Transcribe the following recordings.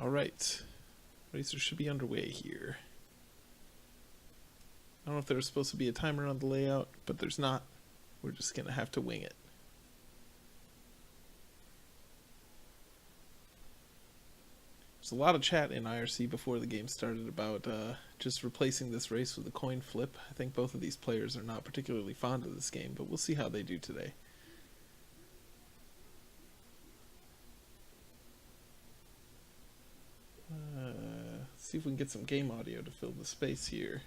All right. Racer should be underway here. I don't know if there's supposed to be a timer on the layout, but there's not. We're just going to have to wing it. There's a lot of chat in IRC before the game started about just replacing this race with a coin flip. I think both of these players are not particularly fond of this game, but we'll see how they do today. See if we can get some game audio to fill the space here.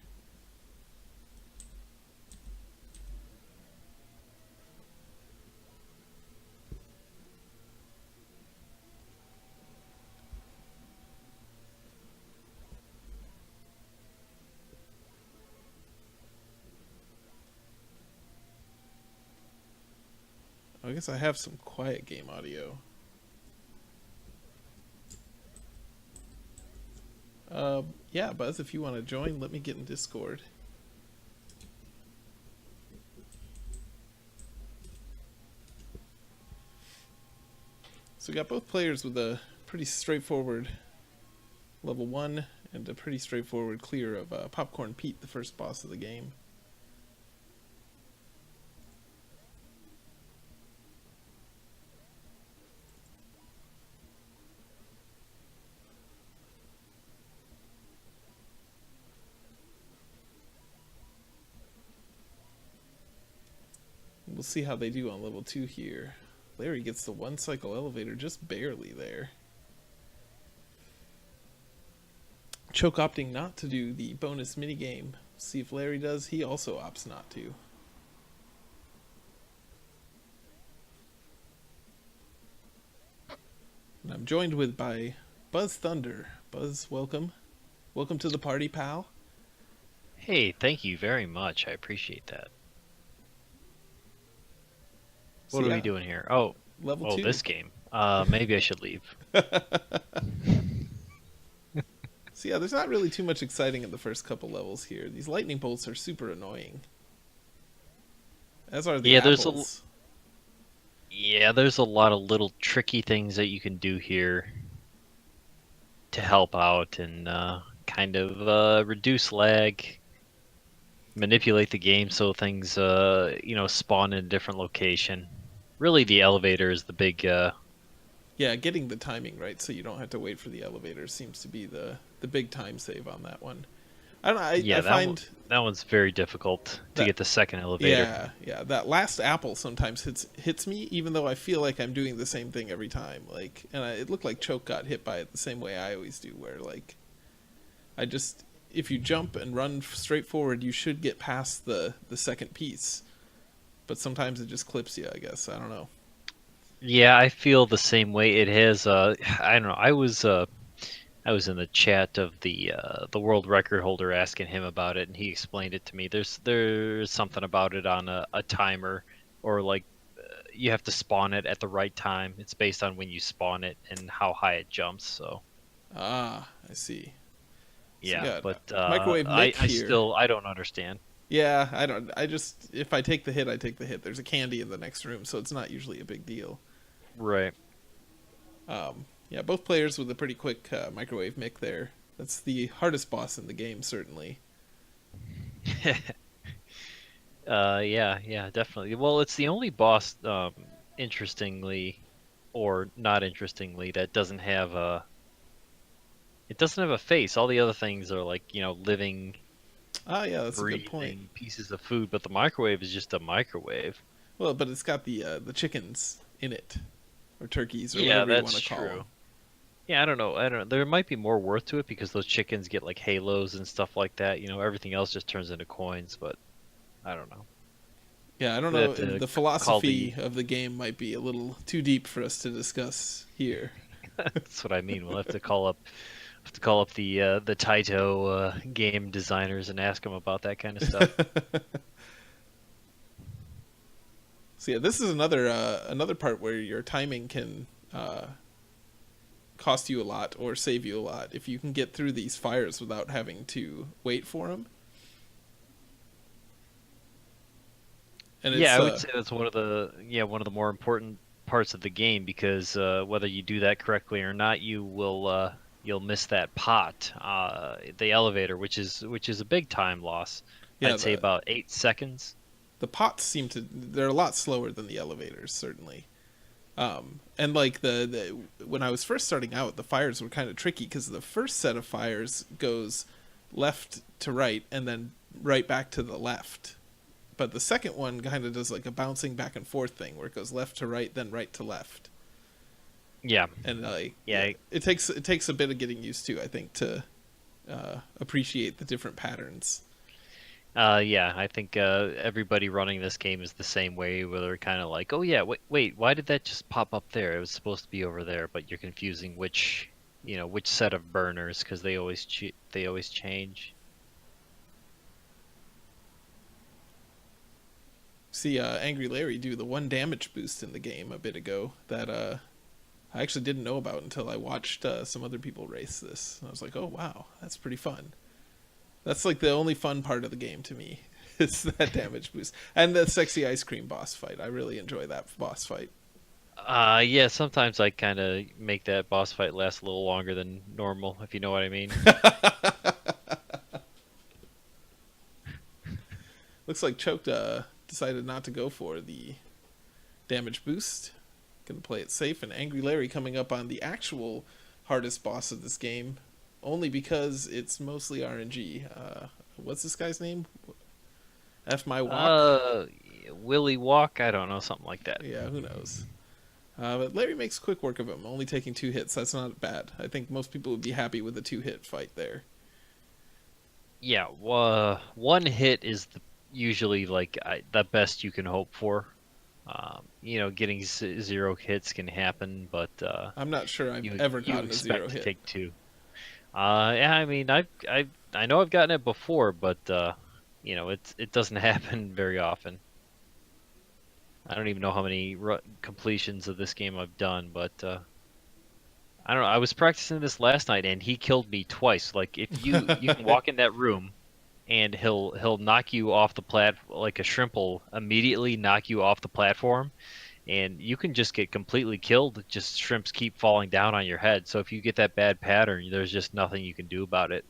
I guess I have some quiet game audio. Yeah, Buzz, if you want to join, let me get in Discord. So we got both players with a pretty straightforward level 1 and a pretty straightforward clear of Popcorn Pete, the first boss of the game. We'll see how they do on level 2 here. Larry gets the one cycle elevator just barely there. Choke opting not to do the bonus minigame. See if Larry does. He also opts not to. And I'm joined by Buzz Thunder. Buzz, welcome. Welcome to the party, pal. Hey, thank you very much. I appreciate that. What are we doing here? Oh, level 2. This game. Maybe I should leave. So yeah, there's not really too much exciting in the first couple levels here. These lightning bolts are super annoying. As are the apples. There's a lot of little tricky things that you can do here to help out and kind of reduce lag, manipulate the game so things spawn in a different location. Really, the elevator is the big yeah, getting the timing right so you don't have to wait for the elevator seems to be the big time save on that one. I don't know, I find that one's very difficult to get the second elevator. Yeah, that last apple sometimes hits me, even though I feel like I'm doing the same thing every time. Like, and it looked like Choke got hit by it the same way I always do, where like, if you jump and run straight forward, you should get past the second piece, but sometimes it just clips you, I guess. I don't know. Yeah, I feel the same way. It has I don't know. I was in the chat of the world record holder asking him about it, and he explained it to me. There's something about it on a timer, or like you have to spawn it at the right time. It's based on when you spawn it and how high it jumps. So. I see. Yeah, so but microwave Mick here. I don't understand. Yeah, I don't. If I take the hit, I take the hit. There's a candy in the next room, so it's not usually a big deal. Right. Yeah, both players with a pretty quick microwave Mick there. That's the hardest boss in the game, certainly. Yeah, definitely. Well, it's the only boss, interestingly, or not interestingly, that doesn't have a. It doesn't have a face. All the other things are like, living. Ah, yeah, that's a good point. Pieces of food, but the microwave is just a microwave. Well, but it's got the chickens in it, or turkeys, or whatever you want to call them. Yeah, I don't know. There might be more worth to it because those chickens get like halos and stuff like that. Everything else just turns into coins, but I don't know. Yeah, I don't know. The philosophy of the game might be a little too deep for us to discuss here. That's what I mean. We'll have to call up the Taito game designers and ask them about that kind of stuff. So yeah, this is another part where your timing can cost you a lot or save you a lot if you can get through these fires without having to wait for them. And I would say that's one of the more important parts of the game, because whether you do that correctly or not, you will you'll miss that pot, the elevator, which is a big time loss. Yeah, I'd say about 8 seconds. the pots they're a lot slower than the elevators, certainly. And like the when I was first starting out, the fires were kind of tricky because the first set of fires goes left to right and then right back to the left. But the second one kind of does like a bouncing back and forth thing where it goes left to right, then right to left. Yeah, And like yeah, it takes a bit of getting used to, I think, to appreciate the different patterns. yeah. I think everybody running this game is the same way, where they're kind of like, oh yeah, wait, why did that just pop up there? It was supposed to be over there, but you're confusing which set of burners because they always change. See Angry Larry do the one damage boost in the game a bit ago that I actually didn't know about until I watched some other people race this. And I was like, oh wow, that's pretty fun. That's like the only fun part of the game to me is that damage boost and the sexy ice cream boss fight. I really enjoy that boss fight. Yeah, sometimes I kind of make that boss fight last a little longer than normal, if you know what I mean. Looks like Choked decided not to go for the damage boost. Gonna play it safe, and Angry Larry coming up on the actual hardest boss of this game, only because it's mostly RNG. What's this guy's name? F my walk. Uh, Willy Walk, I don't know, something like that. Yeah, who knows. But Larry makes quick work of him, only taking 2 hits. That's not bad. I think most people would be happy with a 2-hit fight there. Yeah, one hit is usually like the best you can hope for. Getting 0 hits can happen, but I'm not sure I've you ever you gotten a 0 expect to hit. take two. Yeah, I mean, I know I've gotten it before, but it doesn't happen very often. I don't even know how many completions of this game I've done, but I don't know. I was practicing this last night, and he killed me twice. Like if you can walk in that room, and he'll knock you off the like a shrimp will immediately knock you off the platform, and you can just get completely killed. Just shrimps keep falling down on your head. So if you get that bad pattern, there's just nothing you can do about it,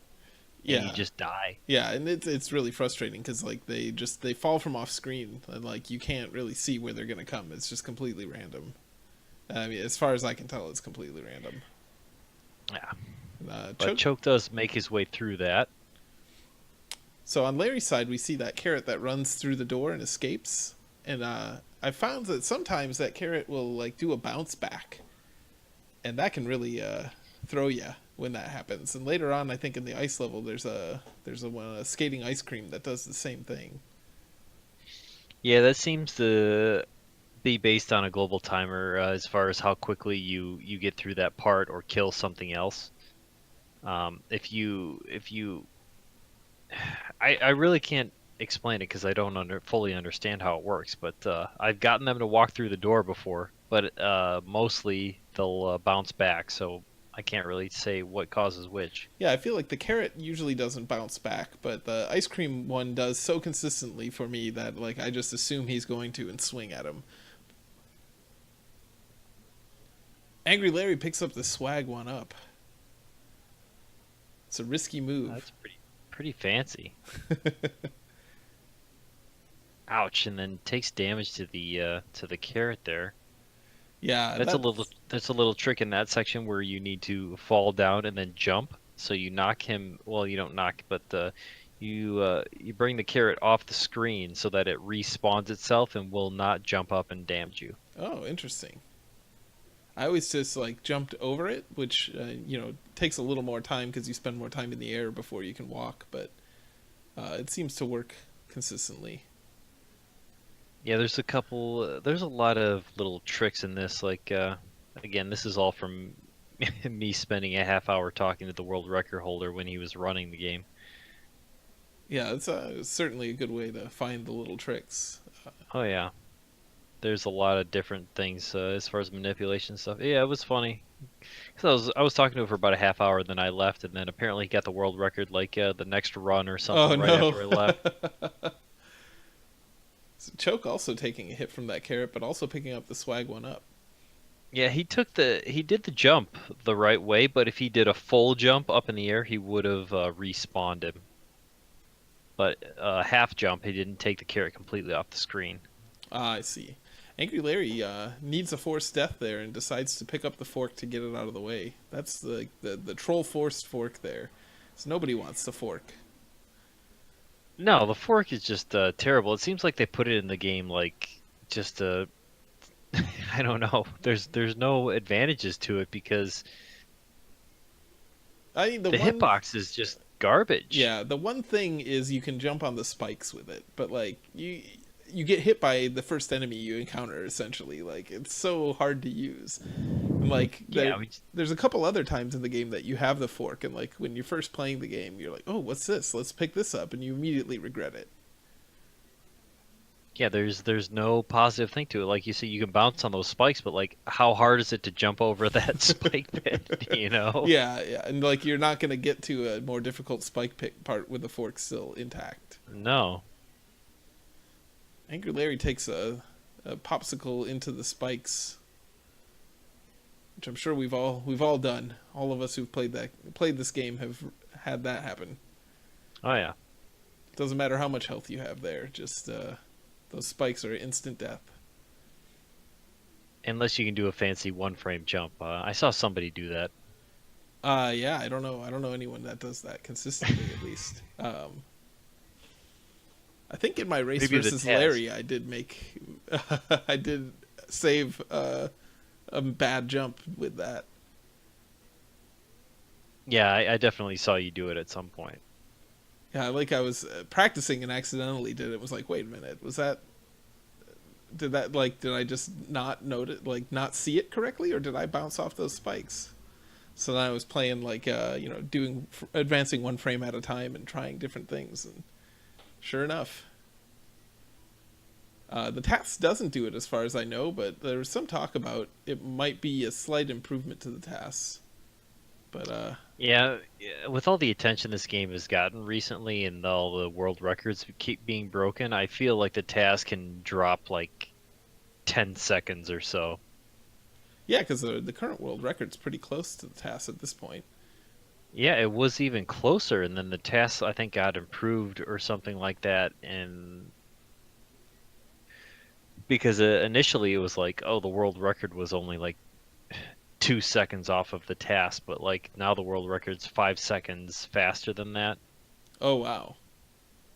and you Yeah, just die. yeah, and it's really frustrating because like they fall from off screen and like you can't really see where they're gonna come. It's just completely random. I mean, as far as I can tell, it's completely random. Yeah, but Choke. Choke does make his way through that. So on Larry's side, we see that carrot that runs through the door and escapes, and I found that sometimes that carrot will like do a bounce back, and that can really throw you when that happens. And later on, I think in the ice level, there's a skating ice cream that does the same thing. Yeah, that seems to be based on a global timer as far as how quickly you get through that part or kill something else. If you I really can't explain it because I don't fully understand how it works, but I've gotten them to walk through the door before, but mostly they'll bounce back, so I can't really say what causes which. Yeah, I feel like the carrot usually doesn't bounce back, but the ice cream one does so consistently for me that like I just assume he's going to and swing at him. Angry Larry picks up the swag one up. It's a risky move. That's pretty fancy. Ouch! And then takes damage to the carrot there. Yeah, That's a little trick in that section where you need to fall down and then jump. So you knock him. Well, you don't knock, but you bring the carrot off the screen so that it respawns itself and will not jump up and damage you. oh, interesting. I always just like jumped over it, which takes a little more time because you spend more time in the air before you can walk. But it seems to work consistently. Yeah, there's a lot of little tricks in this. Like, again, this is all from me spending a half hour talking to the world record holder when he was running the game. Yeah, it's certainly a good way to find the little tricks. Oh yeah, there's a lot of different things as far as manipulation stuff. Yeah, it was funny. 'Cause I was talking to him for about a half hour, then I left, and then apparently he got the world record like the next run or Oh something right no! after I left. So Choke also taking a hit from that carrot, but also picking up the swag one up. Yeah, he did the jump the right way, but if he did a full jump up in the air, he would have respawned him. But half jump, he didn't take the carrot completely off the screen. Ah, I see. Angry Larry needs a forced death there and decides to pick up the fork to get it out of the way. That's the troll forced fork there. So nobody wants the fork. No, the fork is just terrible. It seems like they put it in the game like just I don't know. There's no advantages to it because I mean, the the one hitbox is just garbage. Yeah, the one thing is you can jump on the spikes with it, but like you get hit by the first enemy you encounter essentially. Like it's so hard to use. And like Yeah, there's a couple other times in the game that you have the fork and like when you're first playing the game, you're like, "Oh, what's this? Let's pick this up." And you immediately regret it. yeah, there's no positive thing to it. Like you see, you can bounce on those spikes, but like how hard is it to jump over that spike pit, you know? Yeah, yeah. And like you're not going to get to a more difficult spike pick part with the fork still intact. No. Angry Larry takes a popsicle into the spikes, which I'm sure we've all done. All of us who've played this game have had that happen. Oh yeah. Doesn't matter how much health you have there, just those spikes are instant death. Unless you can do a fancy one frame jump. I saw somebody do that. Yeah, I don't know. I don't know anyone that does that consistently. At least, I think in my race Maybe the versus test. Larry, I did make, I did save a bad jump with that. Yeah, I definitely saw you do it at some point. Yeah, like I was practicing and accidentally did it. Was like, wait a minute, did I just not note it, like not see it correctly, or did I bounce off those spikes? So then I was playing like doing advancing one frame at a time and trying different things, and sure enough, the task doesn't do it as far as I know, but there was some talk about it might be a slight improvement to the tasks. But Yeah, with all the attention this game has gotten recently and all the world records keep being broken, I feel like the task can drop like 10 seconds or so. yeah, because the current world record's pretty close to the task at this point. Yeah, it was even closer, and then the task I think got improved or something like that, and because initially it was like, oh, the world record was only like 2 seconds off of the task, but like now the world record's 5 seconds faster than that. Oh wow.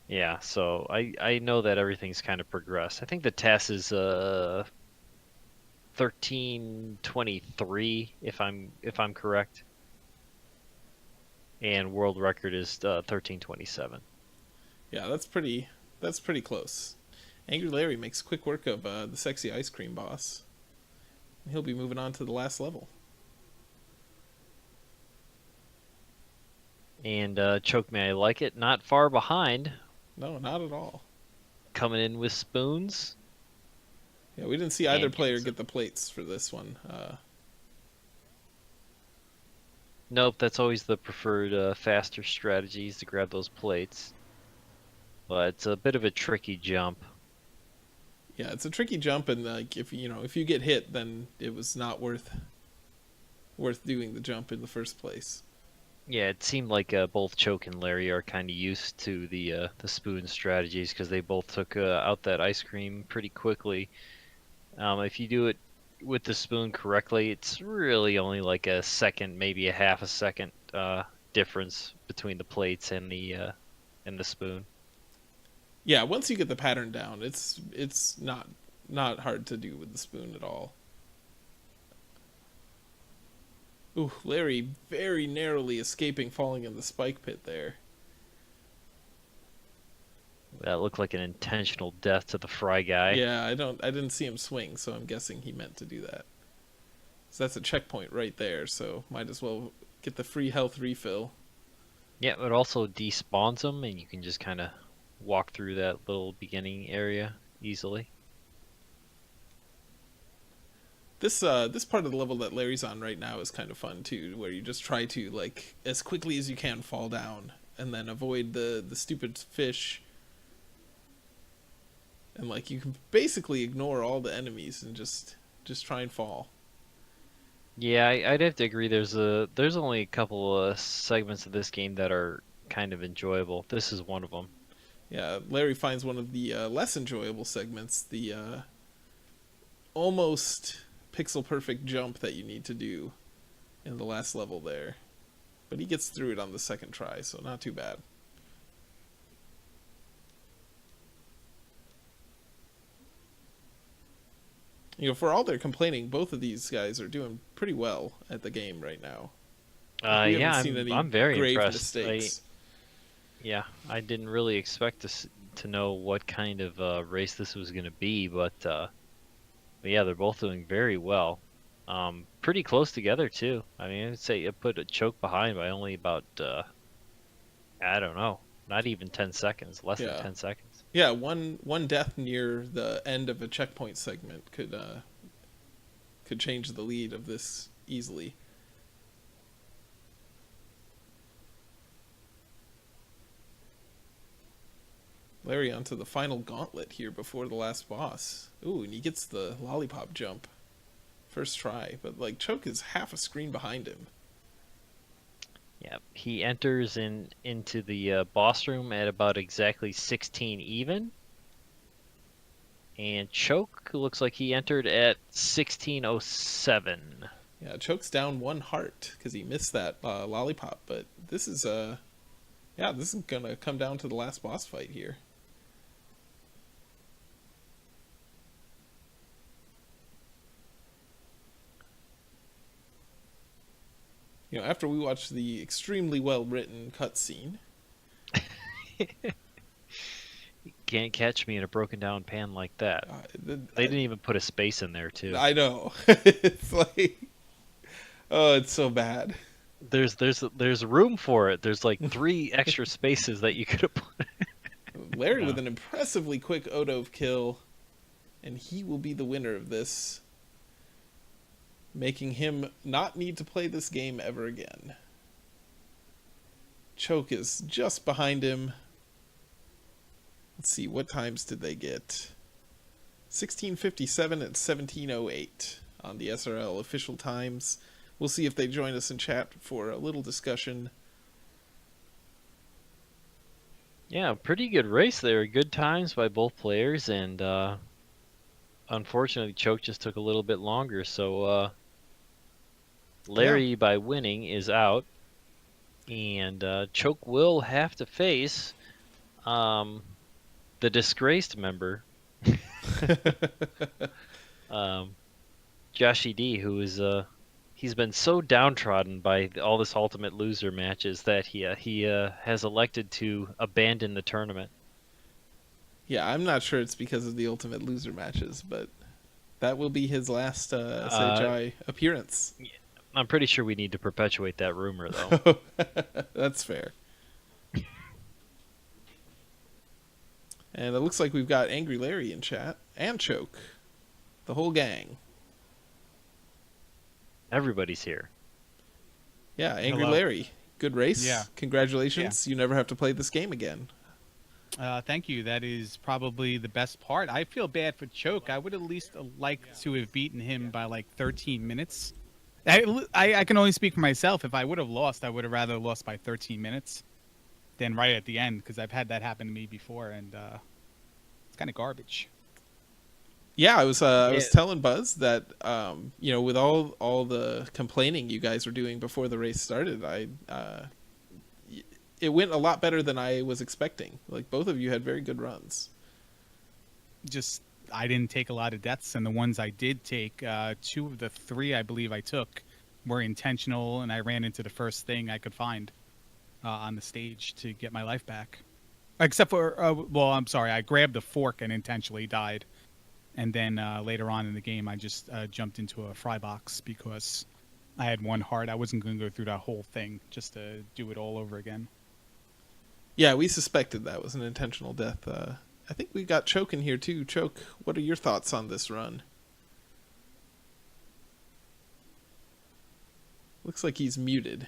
Yeah, so I know that everything's kind of progressed. I think the task is 13:23 if I'm correct, and world record is 13:27. Yeah, that's pretty close. Angry Larry makes quick work of the sexy ice cream boss. He'll be moving on to the last level. And Choke Me I Like It, not far behind, No, not at all. coming in with spoons. Yeah, we didn't see either And player gets get the plates for this one. Nope, that's always the preferred faster strategies to grab those plates. But it's a bit of a tricky jump. Yeah, it's a tricky jump, and like if you get hit, then it was not worth doing the jump in the first place. Yeah, it seemed like both Choke and Larry are kind of used to the spoon strategies because they both took out that ice cream pretty quickly. If you do it with the spoon correctly, it's really only like a second, maybe a half a second difference between the plates and the spoon. Yeah, once you get the pattern down, it's not hard to do with the spoon at all. Ooh, Larry very narrowly escaping falling in the spike pit there. That looked like an intentional death to the fry guy. Yeah, I didn't see him swing, so I'm guessing he meant to do that. So that's a checkpoint right there, so might as well get the free health refill. Yeah, it also despawns them, and you can just kind of walk through that little beginning area easily. This part of the level that Larry's on right now is kind of fun too, where you just try to like as quickly as you can fall down and then avoid the stupid fish. And like you can basically ignore all the enemies and just try and fall. Yeah, I'd have to agree. There's only a couple of segments of this game that are kind of enjoyable. This is one of them. Yeah, Larry finds one of the less enjoyable segments, the almost pixel perfect jump that you need to do in the last level there. But he gets through it on the second try, so not too bad. You know, for all their complaining, both of these guys are doing pretty well at the game right now. Like, we haven't Yeah, seen I'm any very grave impressed. mistakes. Yeah, I didn't really expect to know what kind of race this was going to be, but yeah, they're both doing very well. Pretty close together too. I mean, I'd say it put a choke behind by only about I don't know, not even 10 seconds, less than Yeah. 10 seconds. Yeah, one death near the end of a checkpoint segment could change the lead of this easily. Larry onto the final gauntlet here before the last boss. Ooh, and he gets the lollipop jump. First try, but like Choke is half a screen behind him. Yeah, he enters into the boss room at about exactly 16 even, and Choke looks like he entered at 1607. Yeah, Choke's down one heart because he missed that lollipop, but this is yeah, this is gonna come down to the last boss fight here. You know, after we watch the extremely well written cutscene. Can't catch me in a broken down pan like that. They I, didn't even put a space in there too. I know. It's like, oh, it's so bad. There's room for it. There's like 3 extra spaces that you could have put. Larry with Yeah. an impressively quick Odo kill, and he will be the winner of this, making him not need to play this game ever again. Choke is just behind him. Let's see, what times did they get? 1657 and 1708 on the SRL official times. We'll see if they join us in chat for a little discussion. Yeah, pretty good race there. Good times by both players, and unfortunately, Choke just took a little bit longer. So Yeah. Larry, by winning, is out, and Choke will have to face um, the disgraced member, um, Joshy D, who is he's been so downtrodden by all this Ultimate Loser matches that he has elected to abandon the tournament. Yeah, I'm not sure it's because of the Ultimate Loser matches, but that will be his last Uh, SHI appearance. I'm pretty sure we need to perpetuate that rumor, though. That's fair. And it looks like we've got Angry Larry in chat and Choke. The whole gang. Everybody's here. Yeah, Angry Hello. Larry. Good race. Yeah. Congratulations. You never have to play this game again. Thank you. That is probably the best part. I feel bad for Choke. I would at least like to have beaten him by like 13 minutes. I can only speak for myself. If I would have lost, I would have rather lost by 13 minutes than right at the end, because I've had that happen to me before, and it's kind of garbage. Yeah, I was Yeah. telling Buzz that you know, with all the complaining you guys were doing before the race started, it went a lot better than I was expecting. Like, both of you had very good runs. Just I didn't take a lot of deaths, and the ones I did take, 2 of the 3 I believe I took were intentional, and I ran into the first thing I could find on the stage to get my life back. Except for, well, I'm sorry, I grabbed the fork and intentionally died. And then later on in the game, I just jumped into a fry box because I had 1 heart. I wasn't going to go through that whole thing just to do it all over again. Yeah, we suspected that was an intentional death. I think we got Choke in here too. Choke, what are your thoughts on this run? Looks like he's muted.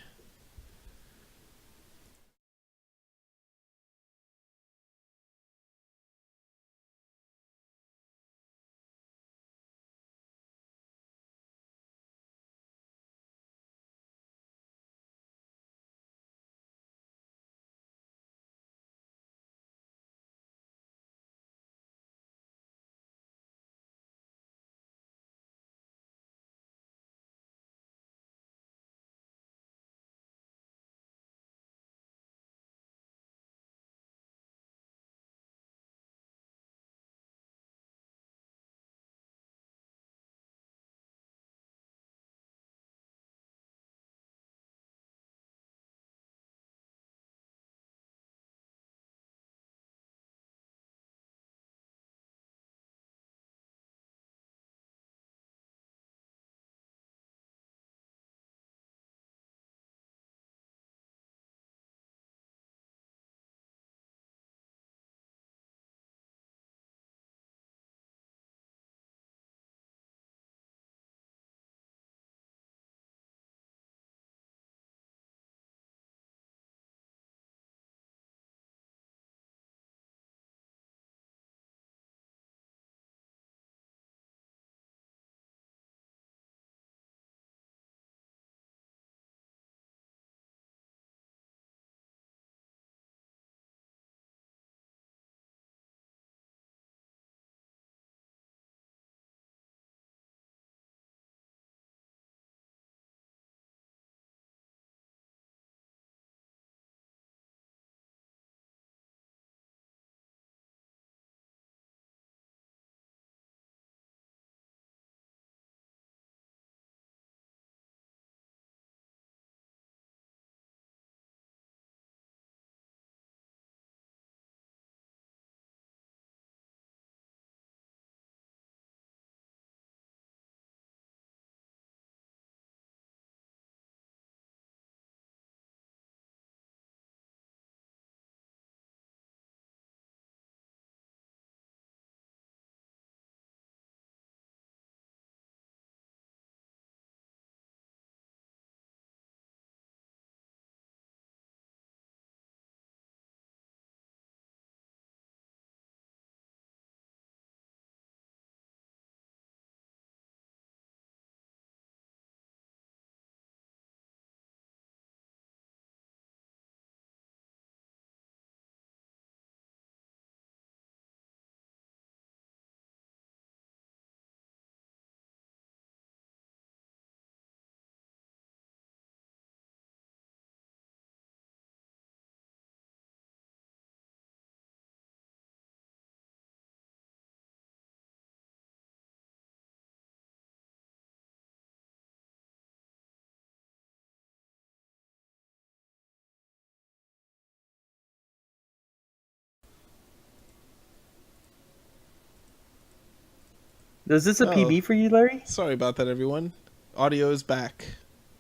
Is this a Oh. PB for you, Larry? Sorry about that, everyone. Audio is back.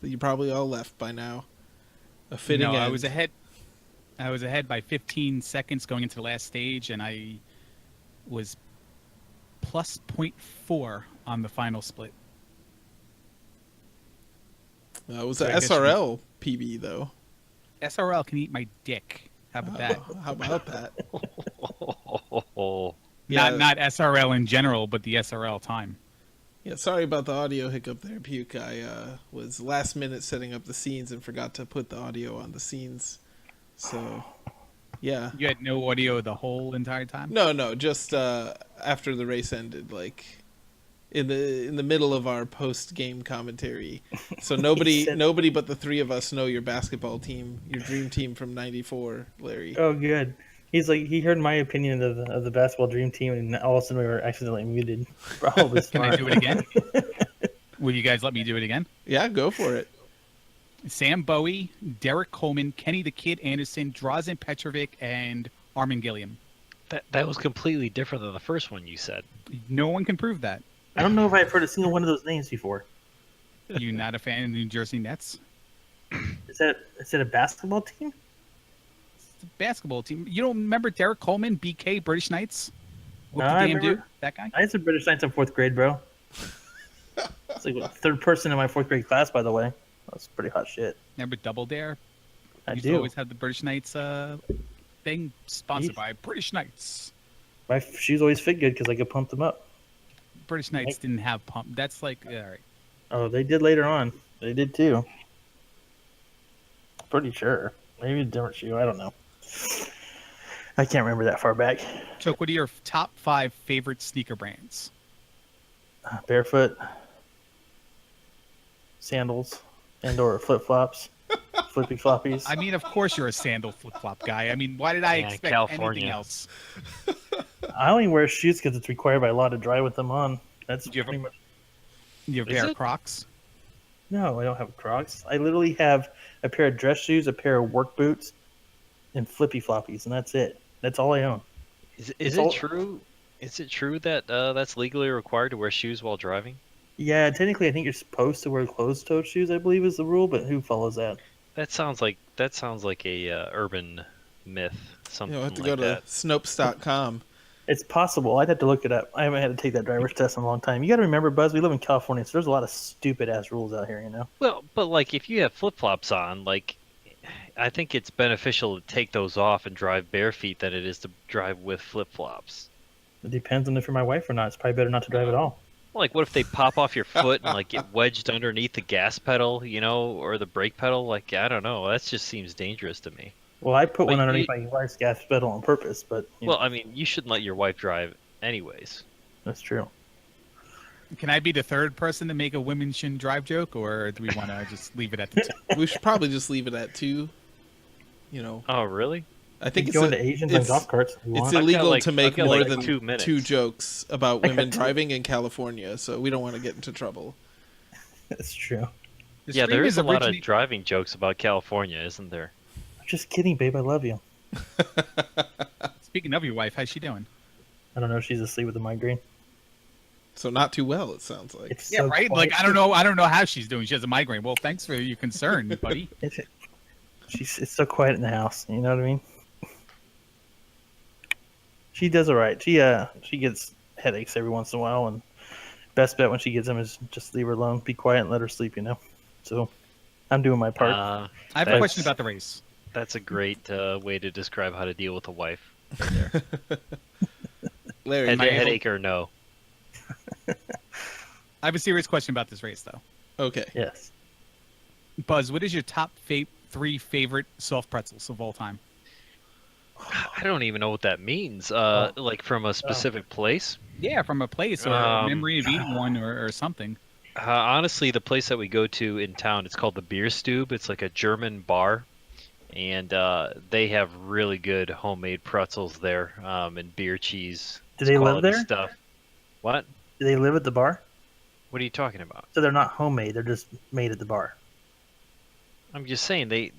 You probably all left by now. A fitting No, end. I was ahead. I was ahead by 15 seconds going into the last stage, and I was plus 0.4 on the final split. It was So a I guess SRL PB though. SRL can eat my dick. How about that? How about that? Not Yeah. not SRL in general, but the SRL time. Yeah, sorry about the audio hiccup there, Puke. I was last minute setting up the scenes and forgot to put the audio on the scenes. So, yeah. You had no audio the whole entire time? No, just after the race ended, like in the middle of our post game commentary. So nobody but the three of us know your basketball team, your dream team from '94, Larry. Oh, good. He's like, he heard my opinion of the basketball dream team, and all of a sudden we were accidentally muted. Probably Can I smart. do it again? Will you guys let me do it again? Yeah, go for it. Sam Bowie, Derek Coleman, Kenny the Kid Anderson, Drazen Petrovic, and Armin Gilliam. That was completely different than the first one you said. No one can prove that. I don't know if I've heard a single one of those names before. You not a fan of the New Jersey Nets? Is that a basketball team? It's a basketball team. You don't remember Derek Coleman, BK, British Knights? What No, the I damn remember. dude? That guy? I had some British Knights in 4th grade, bro. It's like the third person in my 4th grade class, by the way. That's pretty hot shit. Remember Double Dare? I Used to do. always have the British Knights thing sponsored Jeez. by British Knights. My shoes always fit good because I could pump them up. British Knights didn't have pump. That's like, all right. Oh, they did later on. They did too. Pretty sure. Maybe a different shoe. I don't know. I can't remember that far back. Choke, what are your top 5 favorite sneaker brands? Barefoot, sandals, and/or flip-flops, flippy floppies. I mean, of course you're a sandal flip-flop guy. I mean, why did I Yeah, expect California. anything else? I only wear shoes because it's required by law to drive with them on. That's Do you have pretty much. You have a Is pair it? of Crocs? No, I don't have Crocs. I literally have a pair of dress shoes, a pair of work boots, and flippy floppies, and that's it. That's all I own. Is It's it all- true? Is it true that that's legally required to wear shoes while driving? Yeah, technically, I think you're supposed to wear closed-toed shoes. I believe is the rule, but who follows that? That sounds like a urban myth. Something You'll have to like go to that. Snopes.com. It's possible. I'd have to look it up. I haven't had to take that driver's test in a long time. You got to remember, Buzz, we live in California, so there's a lot of stupid ass rules out here. You know. Well, but like if you have flip flops on, like I think it's beneficial to take those off and drive bare feet than it is to drive with flip flops. It depends on if you're my wife or not. It's probably better not to drive at all. Like, what if they pop off your foot and like get wedged underneath the gas pedal, or the brake pedal? Like, I don't know. That just seems dangerous to me. Well, I put one But underneath my wife's gas pedal on purpose, but Well, I mean, you shouldn't let your wife drive, anyways. that's true. Can I be the third person to make a women shouldn't drive joke, or do we want to just leave it at the 2? We should probably just leave it at 2. Oh, really? I think You it's go into Asians on it's- golf carts if you It's want. illegal like- to I've make got more like than 2 minutes. 2 jokes about I got women 2. driving in California, so we don't want to get into trouble. That's true. The Yeah, there stream is a lot of originated- driving jokes about California, isn't there? I'm just kidding, babe. I love you. Speaking of your wife, how's she doing? I don't know. She's asleep with a migraine. So not too well, it sounds like. It's Yeah, so right. quiet. Like I don't know how she's doing. She has a migraine. Well, thanks for your concern, buddy. It's so quiet in the house. You know what I mean? She does all right. She gets headaches every once in a while, and best bet when she gets them is just leave her alone, be quiet, and let her sleep. So I'm doing my part. I have a That's- question about the race. That's a great way to describe how to deal with a wife. Right there. Larry, Head, I able- headache or no? I have a serious question about this race, though. okay. Yes. Buzz, what is your top 3 favorite soft pretzels of all time? I don't even know what that means. Like from a specific place. Yeah, from a place or a Um, memory of eating one or something. Honestly, the place that we go to in town, it's called the Beer Stube. It's like a German bar, and they have really good homemade pretzels there, and beer cheese. Do they live quality there? Stuff. What? Do they live at the bar? What are you talking about? So they're not homemade. They're just made at the bar. I'm just saying they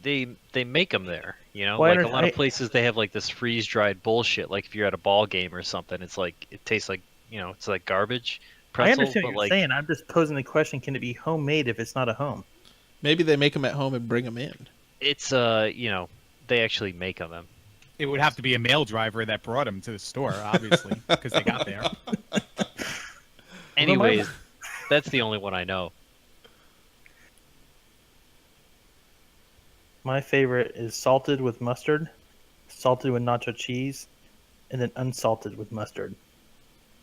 make them there. Well, I Like a lot of I- places they have like this freeze dried bullshit. Like if you're at a ball game or something, it's like it tastes like it's like garbage. pretzel. I understand but what you're like, saying. I'm just posing the question: can it be homemade if it's not a home? Maybe they make them at home and bring them in. it's they actually make them. It would have to be a mail driver that brought them to the store, obviously, because they got there. Anyways, that's the only one I know. My favorite is salted with mustard, salted with nacho cheese, and then unsalted with mustard.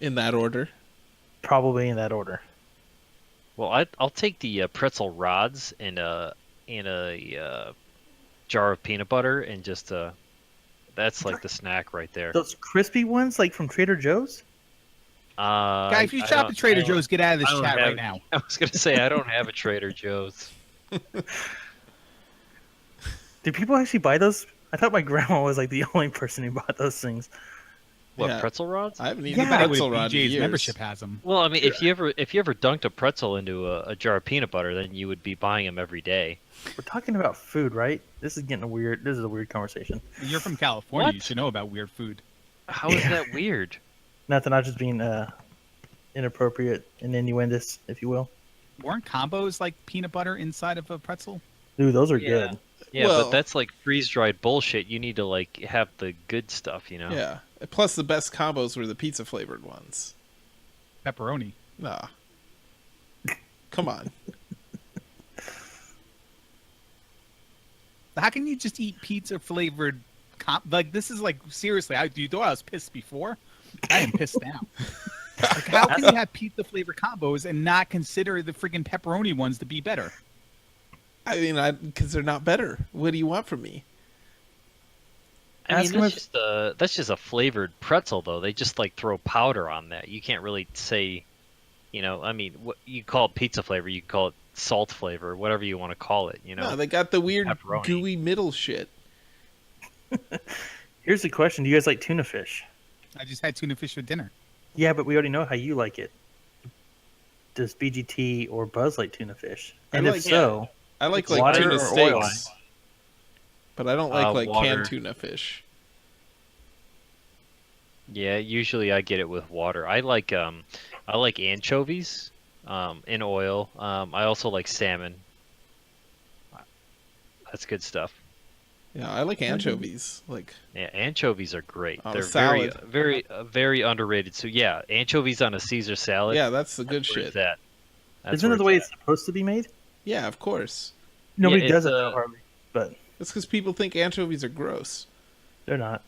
In that order. Probably in that order. Well, I'll take the pretzel rods in a jar of peanut butter and just that's like the snack right there. Those crispy ones, like from Trader Joe's? Guy, if you I shop don't- at Trader I don't- Joe's, get out of this I don't chat have- right now. I was gonna say I don't have a Trader Joe's. Do people actually buy those? I thought my grandma was like the only person who bought those things. What, Yeah. pretzel rods? I haven't eaten Yeah. a Anybody pretzel with rod in BJ's years. membership has them. Well, I mean, if you ever dunked a pretzel into a jar of peanut butter, then you would be buying them every day. We're talking about food, right? This is getting weird. This is a weird conversation. You're from California. You What? should know about weird food. How is that weird? Not that I'm just being inappropriate and innuendous, if you will. Weren't combos like peanut butter inside of a pretzel? Dude, those are Yeah. good. Yeah, Well- but that's like freeze-dried bullshit. You need to like have the good stuff, you know. Yeah. Plus, the best combos were the pizza flavored ones. Pepperoni. Nah. Come on. How can you just eat pizza flavored? Like this is like seriously. You thought I was pissed before? I am pissed now. Like, how can you have pizza flavored combos and not consider the freaking pepperoni ones to be better? I mean, because they're not better. What do you want from me? I mean, Ask him that's just a flavored pretzel, though. They just like throw powder on that. You can't really say, I mean, what you call it pizza flavor, you call it salt flavor, whatever you want to call it. No, they got the weird Pepperoni. gooey middle shit. Here's the question: do you guys like tuna fish? I just had tuna fish for dinner. Yeah, but we already know how you like it. Does BGT or Buzz like tuna fish? And like- if so, I like Water tuna or oil? steaks, but I don't like Water. canned tuna fish. Yeah, usually I get it with water. I like anchovies in oil. I also like salmon. That's good stuff. Yeah, I like anchovies. Like, Yeah, anchovies are great. On a They're salad. very underrated. So yeah, anchovies on a Caesar salad. yeah, that's the good that's where shit. it's at. That's isn't where it the way it's it's supposed to be made? Yeah, of course. Nobody it's, does it though, hardly. But That's because people think anchovies are gross. they're not.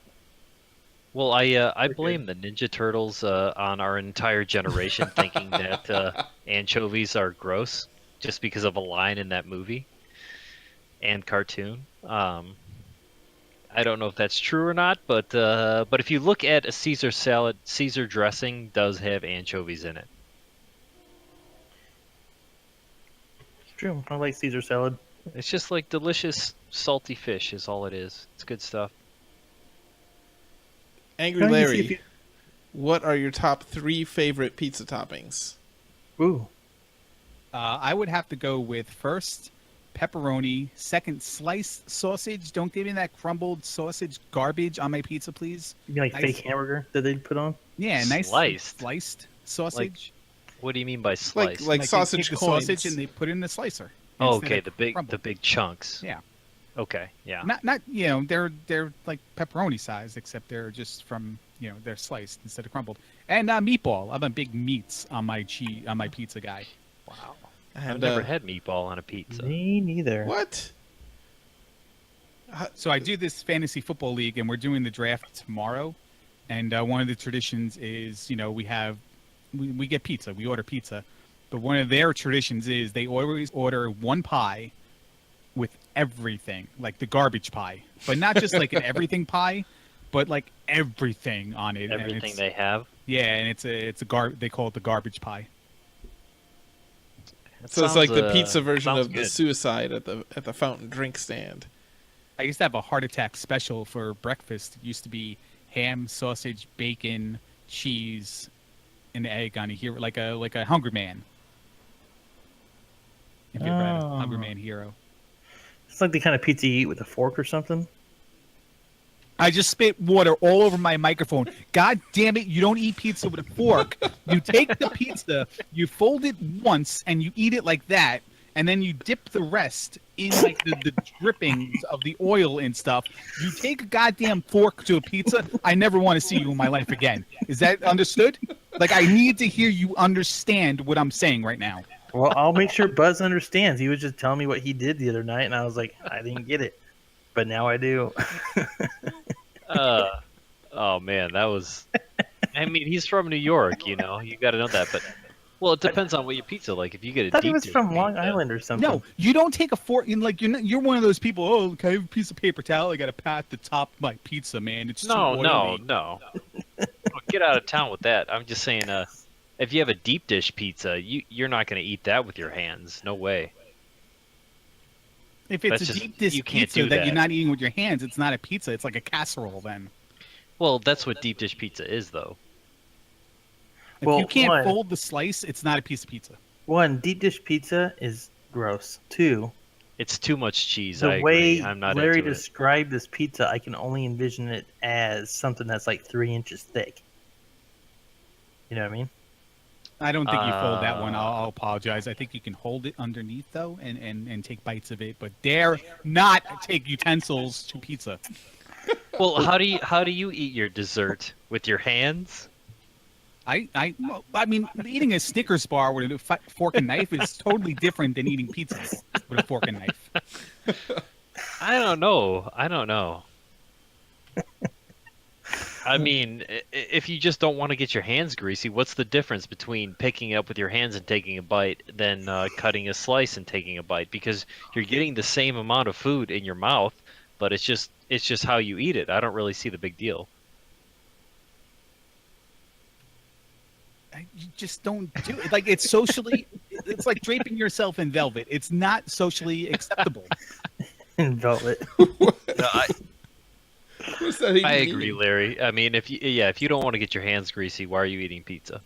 Well, I They're blame the Ninja Turtles on our entire generation thinking that anchovies are gross just because of a line in that movie and cartoon. I don't know if that's true or not, but if you look at a Caesar salad, Caesar dressing does have anchovies in it. It's true. I like Caesar salad. It's just like delicious salty fish is all it is. It's good stuff. Angry Now you see Larry, if you- what are your top 3 favorite pizza toppings? Ooh, I would have to go with first pepperoni, second sliced sausage. Don't give me that crumbled sausage garbage on my pizza, please. you mean like Nice. fake hamburger that they put on? Yeah, nice Sliced? sausage. What do you mean by Like slice? like they sausage take the coins. sausage and they put it in the slicer. Oh, instead okay, of the crumbled. big chunks. Yeah. Okay, yeah. Not they're like pepperoni size, except they're just from they're sliced instead of crumbled. And meatball. I'm a big meats on my pizza guy. Wow. And, I've never had meatball on a pizza. Me neither. What? So I do this fantasy football league, and we're doing the draft tomorrow. And one of the traditions is, we get pizza. We order pizza, but one of their traditions is they always order one pie with everything, like the garbage pie, but not just like an everything pie, but like everything on it. And Everything it's- they have. Yeah, and it's a they call it the garbage pie. That So it's like sounds, the pizza version sounds of the good. suicide at the fountain drink stand. I used to have a heart attack special for breakfast. It used to be ham, sausage, bacon, cheese, and egg on a hero, like a Hungry Man. If you ever had a Hungry Oh. Man hero. It's like the kind of pizza you eat with a fork or something. I just spit water all over my microphone. God damn it, you don't eat pizza with a fork. You take the pizza, you fold it once, and you eat it like that, and then you dip the rest in like the drippings of the oil and stuff. You take a goddamn fork to a pizza, I never want to see you in my life again. Is that understood? Like, I need to hear you understand what I'm saying right now. Well, I'll make sure Buzz understands. He was just telling me what he did the other night, and I was like, I didn't get it, but now I do. Oh man, that was. I mean, he's from New York, you know. You got to know that, but well, it depends on what your pizza like. If you get I a thought he deep was dish from Long pizza- Island or something. No, you don't take a fork. Like you're one of those people. Oh, can I have a piece of paper towel? I got to pat the top of my pizza, man. It's too No, oily. no. Oh, get out of town with that. I'm just saying, if you have a deep dish pizza, you're not going to eat that with your hands. No way. If it's That's a just- deep dish you can't pizza do that that. you're not eating with your hands, it's not a pizza. It's like a casserole. Then Well, that's what deep dish pizza is, though. if Well, you can't one- fold the slice, it's not a piece of pizza. One, deep dish pizza is gross. Two, It's too much cheese. the I way agree. I'm not Larry into it. described this pizza, I can only envision it as something that's like 3 inches thick. You know what I mean? I don't think you fold that one. I'll apologize. I think you can hold it underneath though, and take bites of it, but dare not take utensils to pizza. Well, how do you eat your dessert with your hands? I mean, eating a Snickers bar with a fork and knife is totally different than eating pizza with a fork and knife. I don't know. I mean, if you just don't want to get your hands greasy, what's the difference between picking it up with your hands and taking a bite than cutting a slice and taking a bite? Because you're getting the same amount of food in your mouth, but it's just how you eat it. I don't really see the big deal. You just don't do it. Like, it's socially, it's like draping yourself in velvet. It's not socially acceptable. In velvet. No, What's that even I agree, mean? Larry. I mean, if you don't want to get your hands greasy, why are you eating pizza?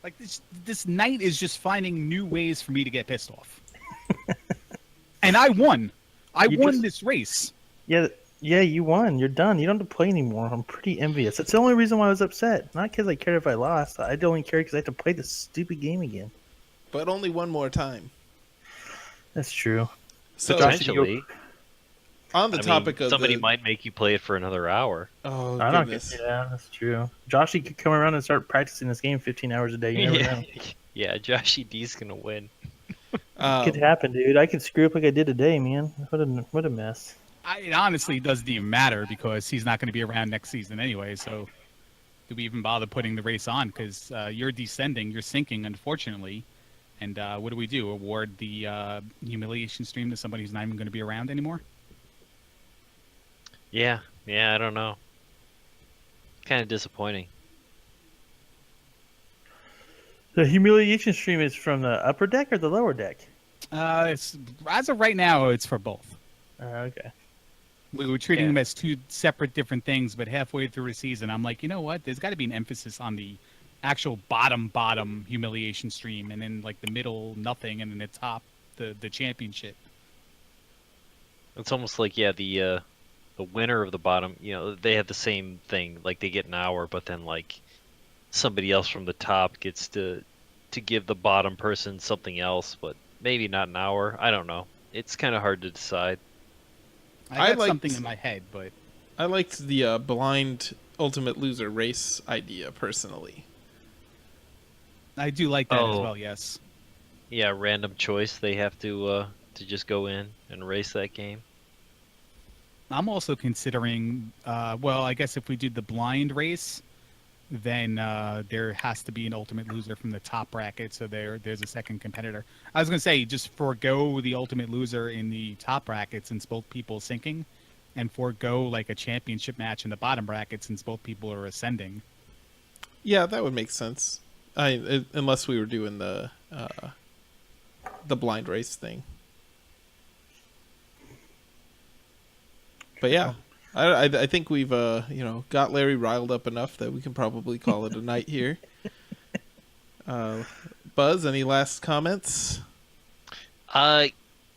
Like, this night is just finding new ways for me to get pissed off. And I won. I You won just- this race. Yeah, you won. You're done. You don't have to play anymore. I'm pretty envious. That's the only reason why I was upset. Not because I cared if I lost. I only cared because I had to play this stupid game again. But only one more time. That's true. So Potentially. on the I mean, topic of somebody the, might make you play it for another hour. oh I don't goodness, get. Yeah, that's true. Joshy could come around and start practicing this game 15 hours a day. You never know. Yeah, Joshy D's gonna win. Could happen, dude. I could screw up like I did today, man. What a mess. It honestly doesn't even matter because he's not going to be around next season anyway. So, do we even bother putting the race on? Because you're descending, you're sinking, unfortunately. And what do we do? Award the humiliation stream to somebody who's not even going to be around anymore? Yeah, I don't know. Kind of disappointing. The humiliation stream is from the upper deck or the lower deck? It's as of right now, it's for both. Okay. We were treating Yeah. them as two separate different things, but halfway through the season, I'm like, you know what? There's got to be an emphasis on the actual bottom humiliation stream, and then like the middle nothing, and then the top the championship. It's almost like the winner of the bottom. You know, they have the same thing. Like they get an hour, but then like somebody else from the top gets to give the bottom person something else, but maybe not an hour. I don't know. It's kind of hard to decide. I got liked- something in my head, but I liked the blind ultimate loser race idea personally. I do like that as Oh. well. Yes. Yeah, random choice. They have to just go in and race that game. I'm also considering, well, I guess if we do the blind race, then there has to be an ultimate loser from the top bracket, so there's a second competitor. I was going to say, just forego the ultimate loser in the top bracket since both people sinking, and forego like a championship match in the bottom bracket since both people are ascending. Yeah, that would make sense. Unless we were doing the blind race thing. But yeah, I think we've got Larry riled up enough that we can probably call it a night here. Buzz, any last comments?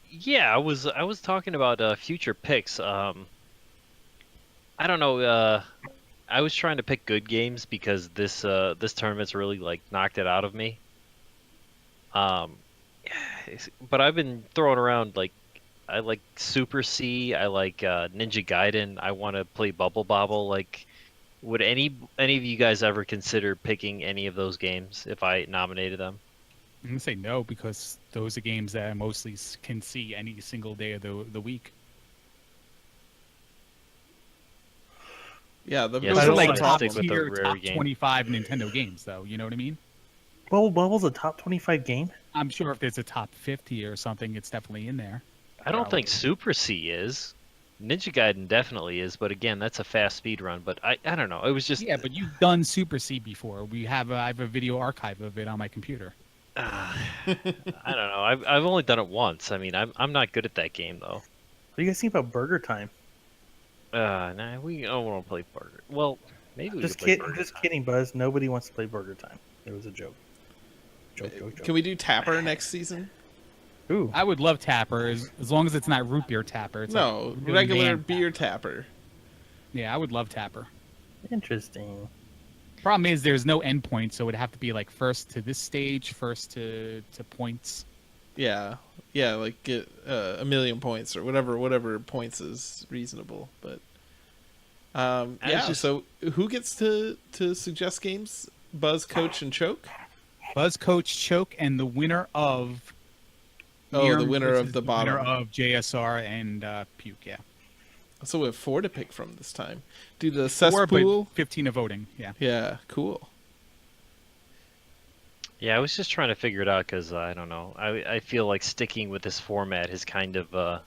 Yeah, I was talking about future picks. I don't know. I was trying to pick good games because this tournament's really like knocked it out of me. Um, but I've been throwing around like I like Super C. I like Ninja Gaiden. I want to play Bubble Bobble. Like, would any of you guys ever consider picking any of those games if I nominated them? I'm gonna say no because those are games that I mostly can see any single day of the week. Yeah, Yeah, Those I are don't like wanna top stick with the tier, rare top game. 25 Nintendo games, though. You know what I mean? Bubble Bubble's a top 25 game. I'm sure if there's a top 50 or something, it's definitely in there. I don't think Probably. Super C is. Ninja Gaiden definitely is, but again, that's a fast speed run. But I don't know. It was just Yeah, but you've done Super C before. I have a video archive of it on my computer. I don't know. I've only done it once. I mean, I'm not good at that game though. What do you guys think about Burger Time? Nah, we don't want to play Burger. Well, maybe we Just could play kid, Burger just Time. kidding, Buzz. Nobody wants to play Burger Time. It was a joke. Joke. Can we do Tapper next season? Ooh, I would love Tapper as long as it's not root beer Tapper. It's No, like really regular man beer Tapper. Yeah, I would love Tapper. interesting. Problem is, there's no endpoint, so it would have to be like first to this stage, first to points. Yeah, yeah, like get 1,000,000 points or whatever points is reasonable. But yeah, so who gets to suggest games? Buzz, Coach, and Choke. Buzz, Coach, Choke, and the winner of Oh, Mirror the winner versus of the bottom. winner of JSR and Puke. Yeah, So we have 4 to pick from this time. Do the 4, but cesspool. 15 of voting. Yeah. Yeah, cool. Yeah, I was just trying to figure it out because I don't know. I feel like sticking with this format is kind of.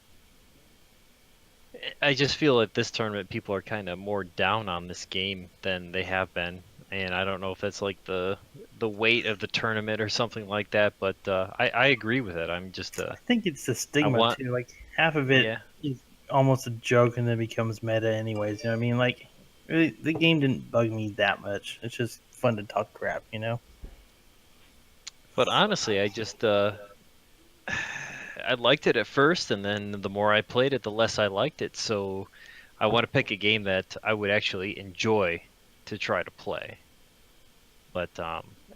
I just feel at this tournament people are kind of more down on this game than they have been, and I don't know if that's like the weight of the tournament or something like that. But I agree with it. I'm just I think it's the stigma want- too. Like half of it yeah. is almost a joke and then becomes meta, anyways. You know what I mean? Like really, the game didn't bug me that much. It's just fun to talk crap, you know. But honestly, I just I liked it at first, and then the more I played it, the less I liked it. So I want to pick a game that I would actually enjoy to try to play. But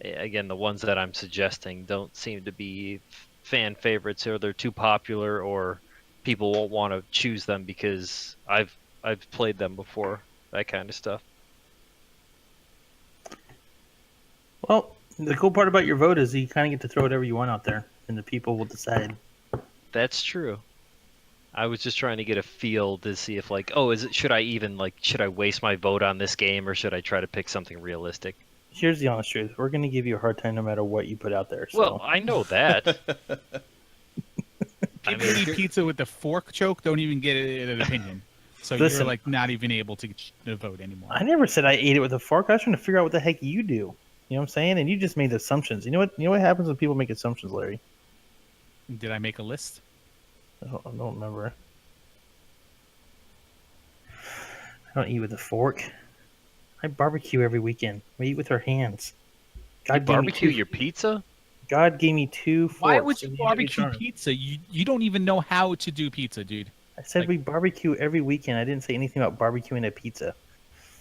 again, the ones that I'm suggesting don't seem to be fan favorites, or they're too popular, or people won't want to choose them because I've played them before. That kind of stuff. Well, the cool part about your vote is you kind of get to throw whatever you want out there, and the people will decide. That's true. I was just trying to get a feel to see if like, oh, should I waste my vote on this game, or should I try to pick something realistic? Here's the honest truth: we're going to give you a hard time no matter what you put out there. So. Well, I know that. I People who mean, eat pizza with the fork choke don't even get an opinion. So Listen. you're like not even able to vote anymore. I never said I ate it with a fork. I was trying to figure out what the heck you do. You know what I'm saying? And you just made assumptions. You know what? You know what happens when people make assumptions, Larry? Did I make a list? I don't remember. I don't eat with a fork. I barbecue every weekend. We eat with our hands. you barbecue your pizza? God gave me 2 forks. Why would you and barbecue had to be pizza? You don't even know how to do pizza, dude. I said we barbecue every weekend. I didn't say anything about barbecuing a pizza.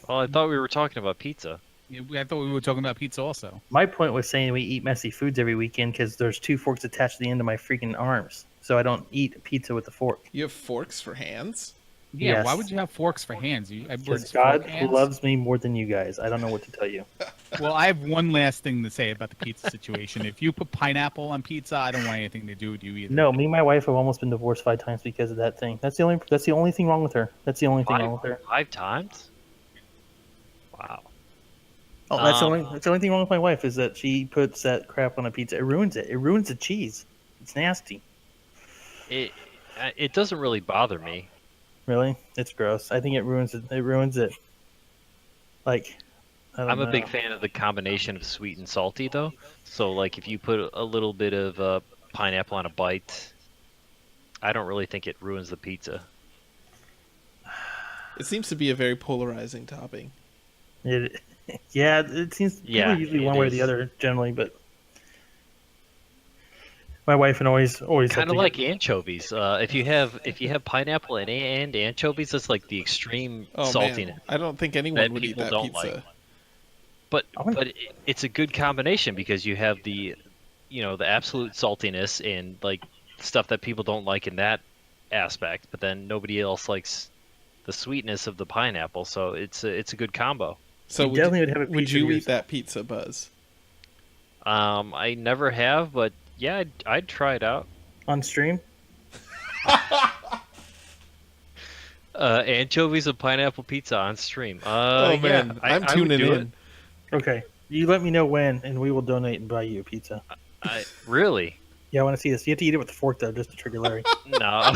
Well, I thought we were talking about pizza. I thought we were talking about pizza also. My point was saying we eat messy foods every weekend because there's 2 forks attached to the end of my freaking arms. So I don't eat pizza with a fork. You have forks for hands? Yeah, Yes. why would you have forks for hands? Because God loves me more than you guys. I don't know what to tell you. Well, I have one last thing to say about the pizza situation. If you put pineapple on pizza, I don't want anything to do with you either. No, me and my wife have almost been divorced 5 times because of that thing. That's the only thing wrong with her. That's the only thing wrong with her. 5 times? Wow. Oh, that's the only thing wrong with my wife is that she puts that crap on a pizza. It ruins it. It ruins the cheese. It's nasty. It doesn't really bother me. Really, it's gross. I think it ruins it. It ruins it. Like, I'm a big fan of the combination of sweet and salty, though. So, like, if you put a little bit of pineapple on a bite, I don't really think it ruins the pizza. It seems to be a very polarizing topping. Yeah, it seems people Yeah, usually it one way or is. the other generally, but My wife and always Kind of like anchovies. If you have pineapple and anchovies, that's like the extreme Oh saltiness man, I don't think anyone that would eat people that don't pizza. like. But I wonder- it's a good combination because you have the the absolute saltiness and like stuff that people don't like in that aspect, but then nobody else likes the sweetness of the pineapple, so it's a good combo. So You definitely would have a would pizza you to eat that pizza, Buzz? I never have, but yeah, I'd try it out. on stream. Anchovies and pineapple pizza on stream. Oh man, yeah, I'm I would tuning do in. Okay, you let me know when, and we will donate and buy you a pizza. Really? Yeah, I want to see this. You have to eat it with a fork though, just to trigger Larry. No.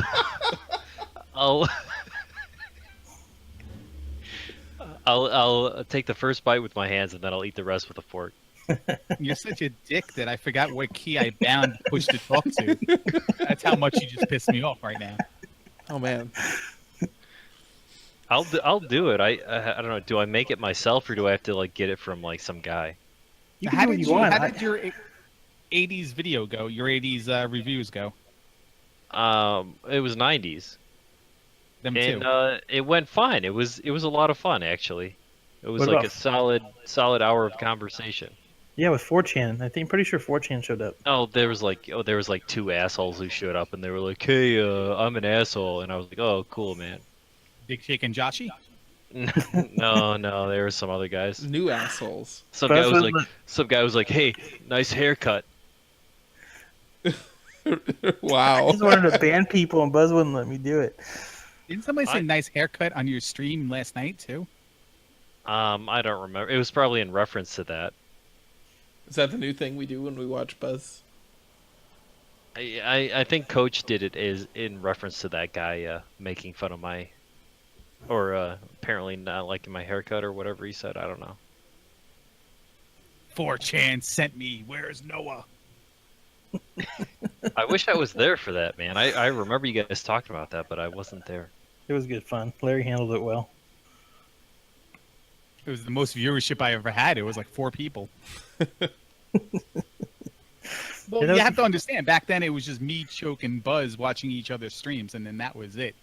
I'll I'll take the first bite with my hands and then I'll eat the rest with a fork. You're such a dick that I forgot what key I bound push to talk to. That's how much you just pissed me off right now. Oh man, I'll do it. I don't know. Do I make it myself or do I have to like get it from like some guy? You How can do what did you want. How did your 80s video go? Your 80s reviews go? It was 90s. Them too. And it went fine. It was a lot of fun actually. It was What like about- a solid hour of conversation. Yeah, with 4chan. I'm pretty sure 4chan showed up. Oh, there was like two assholes who showed up and they were like, "Hey, I'm an asshole," and I was like, "Oh, cool, man." Big Shake and Joshy? No, there were some other guys. new assholes. Some But guy that's was what like, "Hey, nice haircut." Wow. I just wanted to ban people, and Buzz wouldn't let me do it. Didn't somebody say nice haircut on your stream last night too? I don't remember. It was probably in reference to that. Is that the new thing we do when we watch Buzz? I think Coach did it is in reference to that guy making fun of my, or apparently not liking my haircut or whatever he said. I don't know. 4chan sent me. Where's Noah? I wish I was there for that, man. I remember you guys talking about that, but I wasn't there. It was good fun. Larry handled it well. It was the most viewership I ever had. It was like 4 people. Well, Yeah, that you was- have to understand. Back then, it was just me, Choke, and Buzz watching each other's streams, and then that was it.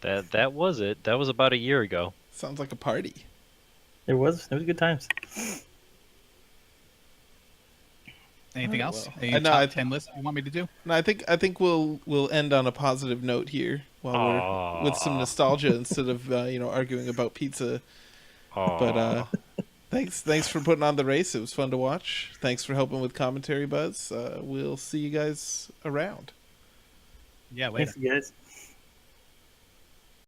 That was it. That was about a year ago. Sounds like a party. It was good times. Anything Oh, else? well. Any I know, top I- 10 list you want me to do? No, I think we'll end on a positive note here while we're with some Aw. nostalgia instead of arguing about pizza. But Aw. thanks for putting on the race. It was fun to watch. Thanks for helping with commentary, Buzz. We'll see you guys around. Yeah, later. Thanks, you guys.